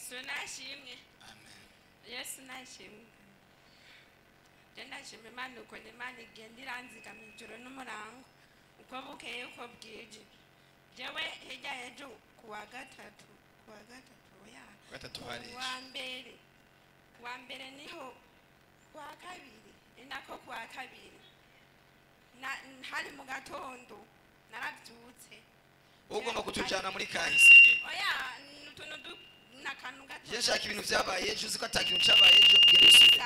Yesu nashimwe. Amen. Yesu nashimwe. Ndashimye Imana uko Imana igenda iranzika mu ijoro n'umurango uko bukeye uko bwije. Jewe hirya y'ejo kuwa gatatu hari wa mbere niho kuwa kabiri inako kuwa kabiri hari mu gatondo narabyutse ugomba kutujana muri kahise. Oya utuntu nakanu gato yashaka ibintu byabaye ejo uzi ko atakintu cyabaye ejo gerusire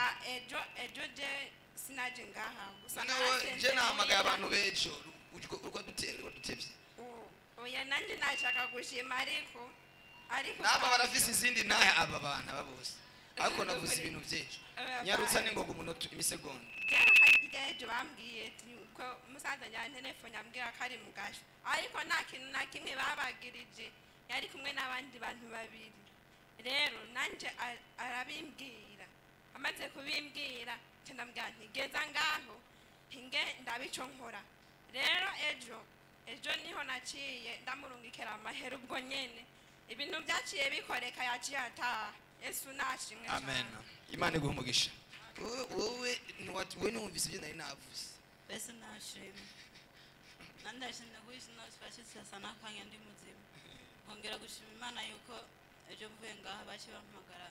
ejo je sinaje ngaha gusa je nahamagaye abantu bejo uko dutevye. Oya nanje nashaka gushima ariko naba barafise izindi nahe aba bana babose ariko navuze ibintu byejo nyarutsa ningoga umunota imisegonda ejo bambwiye ko musaza njyana telefone ambwira ko ari mugasho ariko nta kintu na kimwe babagirije yari kumwe n'abandi bantu babiri. Rero nanje arabimbwira amaze kubimbwira ndambwira nti geza ngaho hinge ndabico nkora. Rero ejo niho naciye ndamurungikira amahera ubwo nyene ibintu byaciye bikoreka yaciye ataha. Yesu nashimwe. Amen. Imana iguhe umugisha. Wowe numvise ibyo nari navuze. Yesu nashimwe. Nandashimye kwisi nosifashitse sana kanya ndi muzima. Ongera gushima Imana yuko ejo mvuye ngaha baci bampamagara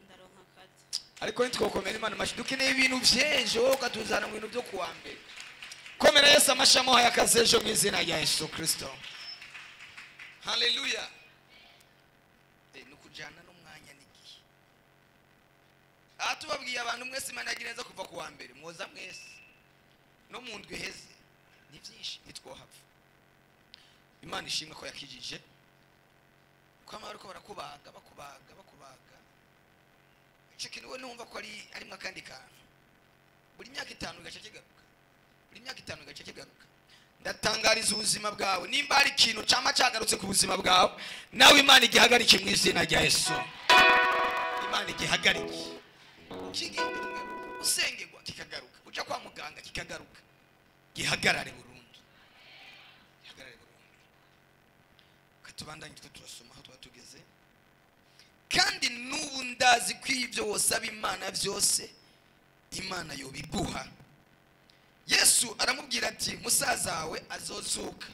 ndaronka akazi. Ariko ntitwokomera Imana amashi dukeneye ibintu byejo katuzana mu bintu byo kuwa mbere. Komera Yesu amashamo hayakaze ejo mu izina rya Yesu Kristo. Hallelujah. Nukujana n'umwanya n'igihe. Atubabwiye abantu mwese Imana yagira neza kuva kuwa mbere mwoza mwese. No mu ndwi heze ni byinshi nitwohava. Imana ishimwe ko yakijije. Kwama ariko barakubaga bakubaga. Ikintu we numva ko ari mwakandi kantu. Buri myaka 5 gace kigaruka. Buri myaka 5 gace kigaruka. Ndatangariza ubuzima bwawe nimba ari ikintu cyama cyagarutse ku buzima bwawe nawe Imana igihagarike mu izina rya Yesu. Imana igihagarike. Kigendera usengerwa kikagaruka uja kwa muganga kikagaruka gihagarare burundu. Gihagarare burundu. Katubandanye turasoma aho twatugeze. Kandi n'ubu ndazi kw'ibyo wosaba Imana byose Imana yobiguha. Yesu aramubwira ati musaza wawe azozuka.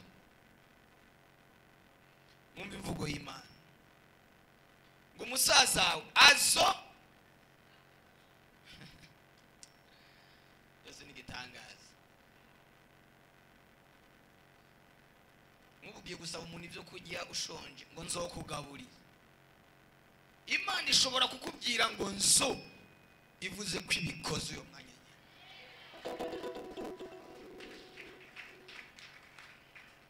Mwumva imvugo y'Imana ngo musaza wawe Yesu ni gitangaza. Mubugiye gusaba umuntu ibyo kurya ushonje ngo nzokugaburira. Imana ishobora kukubwira ngo nzo ivuze ko ibikoze uyo mwanya.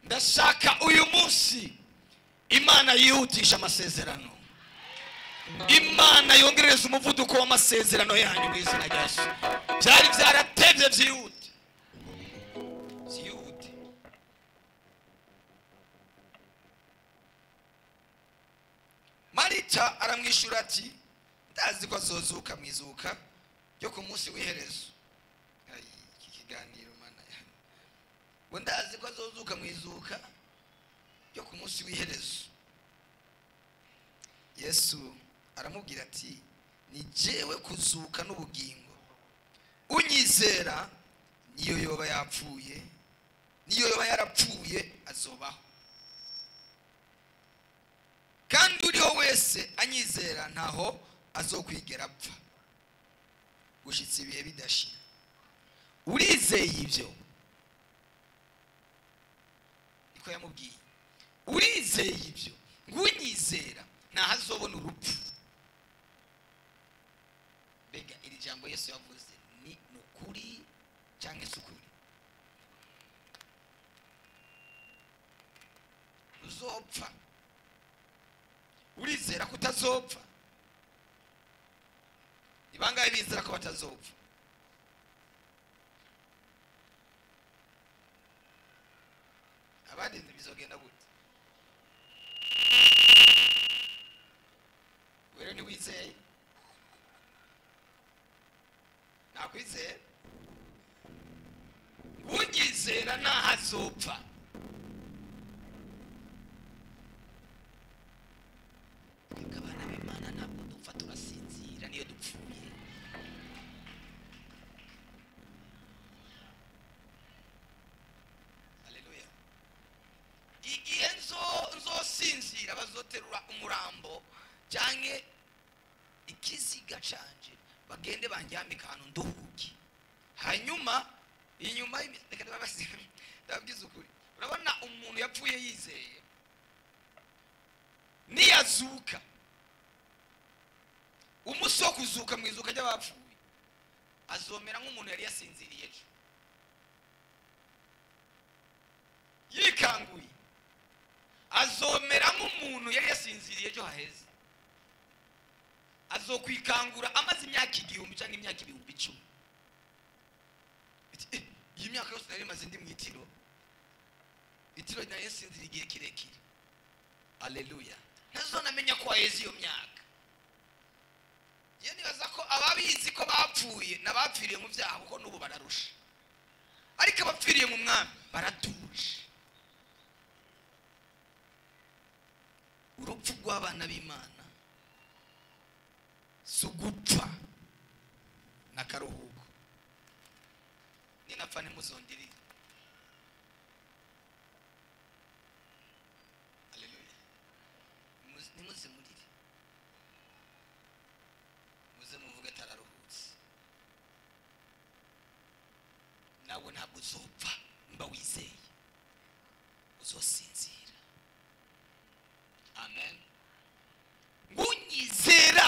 Ndashaka uyu munsi Imana yihutisha amasezerano. Imana yongereza umuvuduko w'amasezerano yanyu mu izina rya Yesu. Byari byaratevye byihute. Marita aramwishura ati ndazi ko azozuka mwizuka yo ku munsi w'iherezo. Iki kiganiro Mana yanyu. Ngo ndazi ko azozuka mwizuka yo ku munsi w'iherezo. Yesu aramubwira ati ni jewe kuzuka n'ubugingo. Unyizera niyo yoba yapfuye niyo yoba yarapfuye azobaho. Kandi uriho wese anyizera ntaho azokwigera apfa gushitsa ibihe bidashira. Urizeye ibyo? Niko yamubwiye. Urizeye ibyo? Ngunyizera ntaho azobona urupfu. Bega iri jambo Yesu yavuze ni ukuri cyangwa isukuri? Uzopfa. Urizera ko utazopfa? Ibangaye bizera ko batazopfa? Abandi bizogenda gute? Wera ni wizeye? Nakwizera? Unyizera ntaho azopfa. Kabana bazoterura umurambo cyangwa ikiziga canje bagende banjyambika ahantu nduhuke, hanyuma inyuma ndababwiza ukuri. Urabona umuntu yapfuye yizeye niyazuka, umunsi wo kuzuka mu izuka ry'abapfuye azomera nk'umuntu yari yasinziriye ejo yikanguye, azomera nk'umuntu yari yasinziriye ejo haheze, azokwikangura amaze imyaka 1000 cyangwa imyaka 1010. Iyi myaka yose nari maze ndi mu itiro na yasinziriye igihe kirekire. Haleluya. Nazo namenya ko haheze iyo myaka. Nibaza ko ababizi ko bapfuye n'abapfiriye mu byaha kuko n'ubu bararusha, ariko abapfiriye mu mwami baratuje. Urupfu rw'abana b'Imana si ugupfa n'akaruhuko. Ninapfa ntimuzondirire. Haleluya. Nimuzimurire, muze muvuge tararuhutse. Nawe ntabwo uzopfa mba wizeye, uzosinzira. Amen. Ngunyizera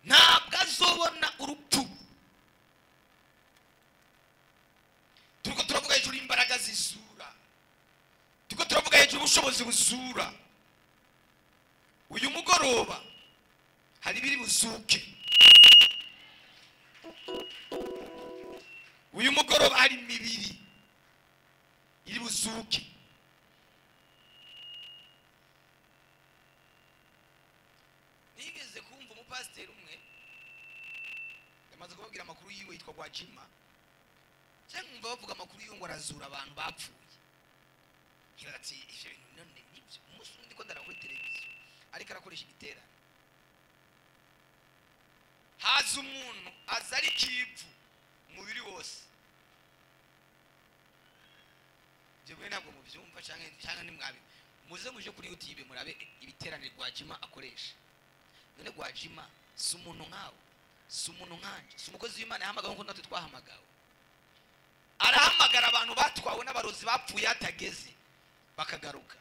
ntabwo azobona urupfu. Turiko turavuga hejuru imbaraga zizura, turiko turavuga hejuru ubushobozi buzura. Uyu mugoroba hari biri buzuke, uyu mugoroba hari imibiri iri buzuke. Nigeze kumva umupasiteri umwe yamaze kubabwira amakuru yiwe, yitwa Gwajima. Cyangwa umva bavuga amakuru yiwe ngo arazura abantu bapfuye. Kirati ivyo bintu none nibyo. Umunsi ndiko ndara kuri televiziyo ariko arakoresha igiterane, haza umuntu azari kivu umubiri wose. Jewe ntabwo mubyumva cyangwa nimwabi muze muje kuri YouTube murabe ibiterane Gwajima akoresha. None Gwajima si umuntu nkawe, si umuntu nkanje, si umukozi w'Imana yahamagawe nko natwe twahamagawe. Arahamagara abantu batwawe n'abarozi bapfuye hatageze bakagaruka,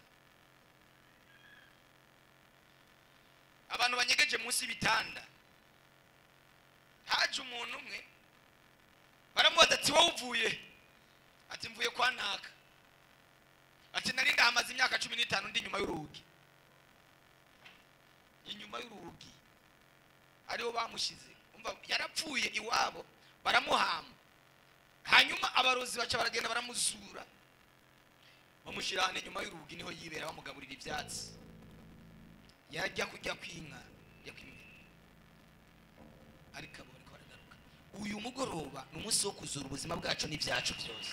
abantu banyegeje munsi y'ibitanda. Haje umuntu umwe baramubaza ati wowe uvuye? Ati mvuye kwa naka. Ati nari ndahamaze imyaka 15 ndi inyuma y'urugi. Inyuma y'urugi ariho bamushize. Umva yarapfuye iwabo baramuhama, hanyuma abarozi baca baragenda baramuzura bamushirane inyuma y'urugi, niho yibera bamugaburira ibyatsi. Yajya kujya kwinka yakwimye, ariko abo bariko baragaruka. Uyu mugoroba n'umunsi wo kuzura ubuzima bwacu n'ibyacu byose.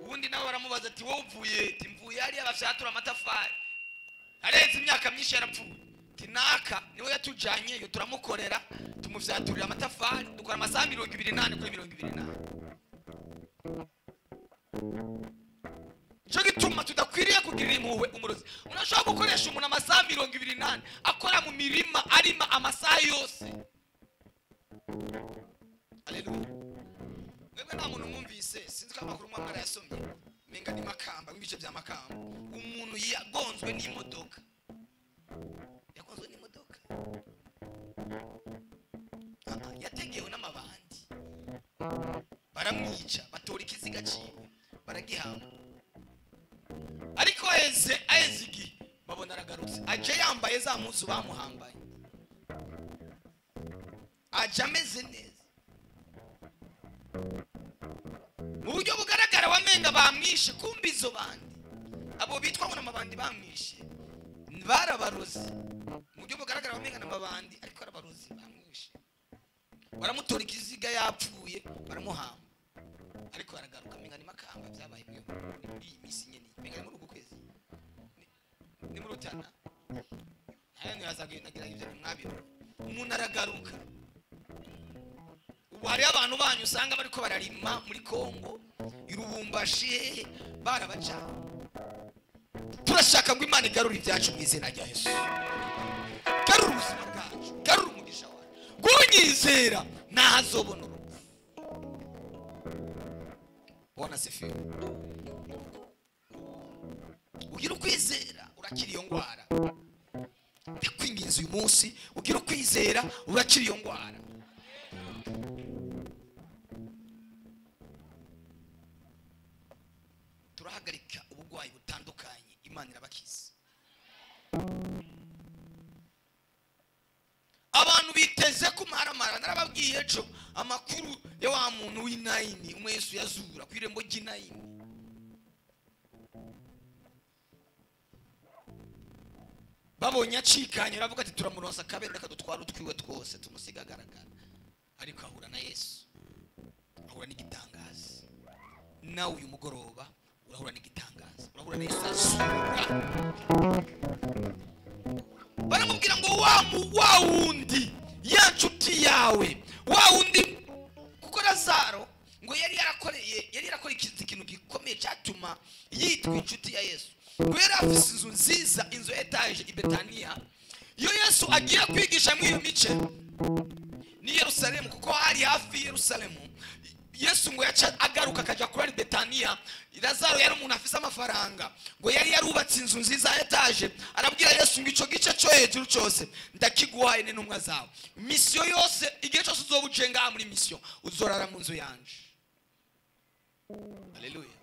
Ubundi nawe baramubaza ati wowe uvuye? Ati mvuye hariya bafyatura amatafari, arenze imyaka myinshi yarapfuye. Ati naka niwe yatujanye yo turamukorera, tumuvyaturira amatafari, dukora amasaha 28 kuri 28. Cyo gituma tudakwiriye kugira impuhwe umurozi. Unashobora gukoresha umuntu amasaha 28 akora mu mirima arima amasaha yose. Haleluya. Wewe nta muntu mwumvise, sinzi ko amakuru mwamara yasomye menga ni Makamba, ibice bya Makamba. Umuntu yagonzwe n'imodoka, yagonzwe n'imodoka, yategewe n'amabandi, baramwica, batora ikiziga ciwe, baragihamba. Ariko ahezigi babona aragarutse, aje yambaye za muzu bamuhambaye, aje ameze neza. Mu buryo bugaragara wamenga bamwishe, kumbi izo bandi abo bitwa ngo n'amabandi bamwishe barabarozi. Mu buryo bugaragara wamenga n'amabandi ariko arabarozi bamwishe, baramutora ikiziga yapfuye baramuhamba, ariko baragaruka. Menga ni Makamba byabaye muri iyi minsi nyene, menga muri uko kwezi ni muri Rutana. Nayo yazagenda ibyo mwabiro, umuntu aragaruka. Ubu hari abantu banyu usanga bariko bararima muri Kongo, irubumbashi barabaca. turashaka ngo Imana igarure ibyacu mu izina rya Yesu. Garura ubuzima bwacu, garura umugisha wacu. Kunyizera ntazobona urupfu. Bwana sifiwe. Ugira ukwizera urakira iyo ndwara. Ndakwinginze uyu munsi ugira ukwizera urakira iyo ndwara. Turahagarika ubugwayi butandukanye, Imana irabakiza. Abantu biteze kumaramara, narababwiye ejo amakuru ya wa muntu w'Inayini umwe Yesu yazura ku irembo ry'Inayini. Babonye acikanye aravuga ati turamuronsa kabere reka dutwara utwiwe twose tumusiga agaragara. Ariko ahura na Yesu, ahura n'igitangaza. Nawe uyu mugoroba urahura n'igitangaza, urahura na Yesu azura. Baramubwira ngo wa wundi ya nshuti yawe, wa wundi, kuko Lazaro ngo yari yarakora ikintu gikomeye cyatuma yitwa inshuti ya Yesu. Yari afise inzu nziza, inzu etage i Betania. Iyo Yesu agiye kwigisha muri iyo mice ni Yerusalemu, kuko hari hafi Yerusalemu. Yesu ngo yaca agaruka akajya kuri Betania. Lazaro yari umuntu afise amafaranga, ngo yari yarubatse inzu nziza etage. Arabwira Yesu ngo ico gice cyo hejuru cyose ndakiguhaye n'intumwa zawe. Mission yose igihe cyose uzobucenga muri mission uzorara mu nzu yanje. Haleluya.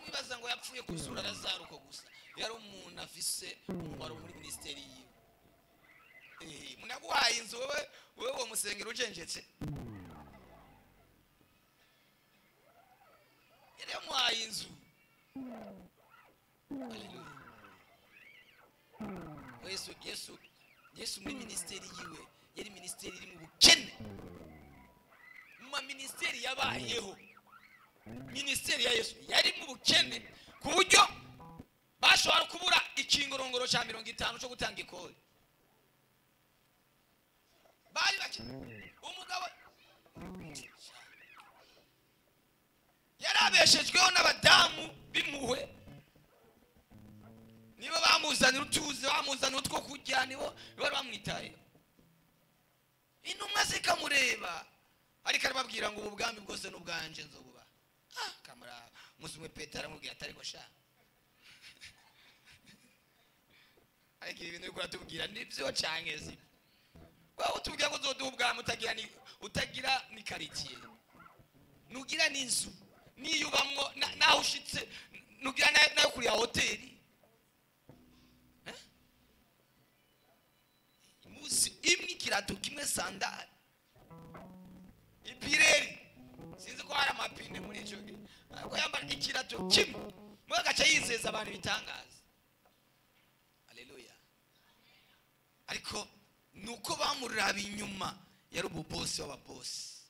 Mwibaza ngo yapfuye kuzura Lazaro uko gusa. Yari umuntu afise umumaro muri ministeri yiwe. Munaguhaye inzu wewe wo musengero ujenjetse. Yari yamuhaye inzu. Haleluya. Yesu muri ministeri yiwe yari ministeri iri mu bukene. Mu ministeri yabayeho, ministeri ya Yesu yari mu bukene ku buryo bashobora kubura ikingorongoro cya 50 cyo gutanga ikori. Bari bake umugabo yarabeshejweho n'abadamu bimuwe, nibo bamuzanira utuzi, bamuzanira utwo kujya, nibo bari bamwitaye. Intumwa zikamureba ariko arababwira ngo ubwami bwose n'ubwanje nzobuba. Kamara musumwe Petero aramubwira atari ko sha. Ariko ibintu biko ratubwira nibyo cyangeze. Kwa utubwira ngo zodubwa utagira ni quartier. Nugira n'inzu. Niyubamwo naho ushitse nugira nayo kuri ya hoteli. Musi imwe kirato kimwe sandali. Ipireri. Sinzi ko hari amapine muri ico gihe. Ko yambara ikirato kimwe. Mwagaca yizeza abantu bitangaza. Haleluya. Ariko nuko bamuraba inyuma yari ububosi w'ababosi.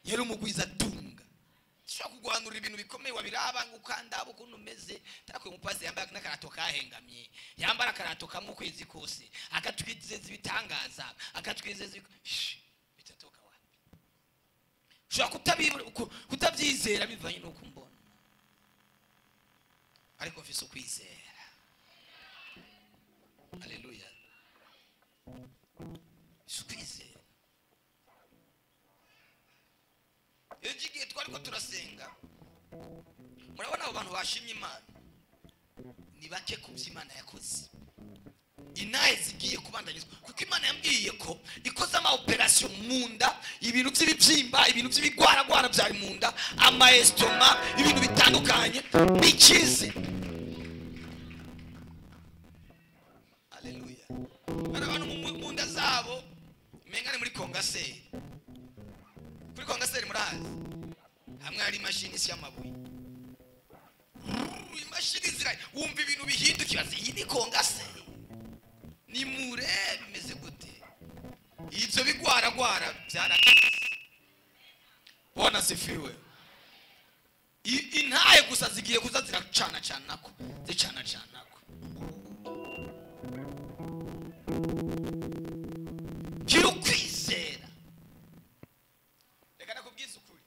Yari umugwiza tunga. Shaka kugwanura ibintu bikomeye wabiraba ngukanda ukuntu umeze. Tako umupazi yambara n'akarato kahengamye. Yambara akarato kamwe kwezi kose. Akatwizeza ibitangaza, akatwizeza bitatoka wapi. Shaka kutabyizera bivanye no kumbona. Ariko mfise ukwizera. Haleluya. Ukwizera. Ejigiye twariko turasenga. Murabona abo bantu bashimye Imana. Ni bake kubyimana yakoze. Inaye zigiye kubandanyizwa kuko Imana yambwiye ko ikoze ama operation munda, ibintu by'ibibyimba, ibintu by'ibigwaragwara byari munda, ama estoma, ibintu bitandukanye bikize. Haleluya. Abantu munda zabo mengane muri kongaseri. Kuri kongaseri murazi hamwe hari machine y'amabuye. Imashini zira wumva ibintu bihindukira iyi ni kongaseri. Ni mure bimeze gute? Ibyo bigwaragwara byarakize. Bona sifiwe. Intaye gusa zigiye kuza ziracana canako, zicana canako. Kiro kwizera. Reka nakubwiza ukuri.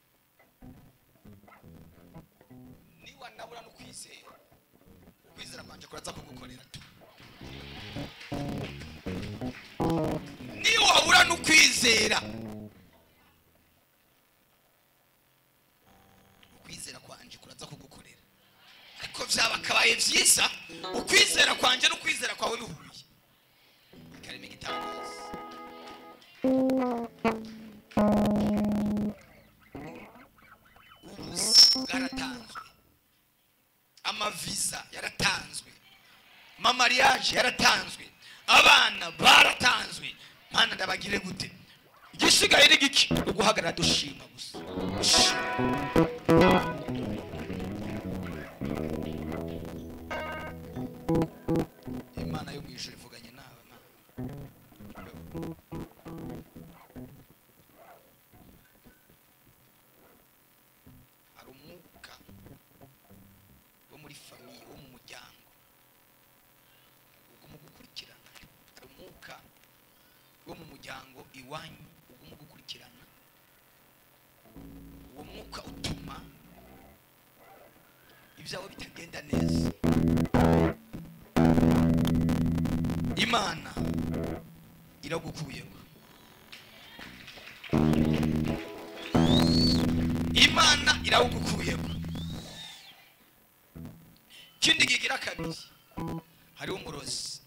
Ni wanabura no kwizera. ukwizera kwanje kuraza kugukorera niyo wabura n'ukwizera ukwizera kwanje kuraza kugukorera ariko vyabakabaye vyiza ukwizera kwanje n'ukwizera kwawe bihuye karimo igitangaza yaratanzwe amavisa yaratanzwe mamariage yaratanzwe abana baratanzwe mana ndabagire gute igisigaye ni giki uguhagarara dushima gusa imana yo mwijuru ivuganye nawe hari umwuka wo muri famiye wo mu muryango uguma gukurikirana hari umwuka wo mu muryango iwanyu uguma gukurikirana uwo mwuka utuma ibyawe bitagenda neza imana iragukuyemo imana irawugukuyemo kindi gigira kabiri hari umurozi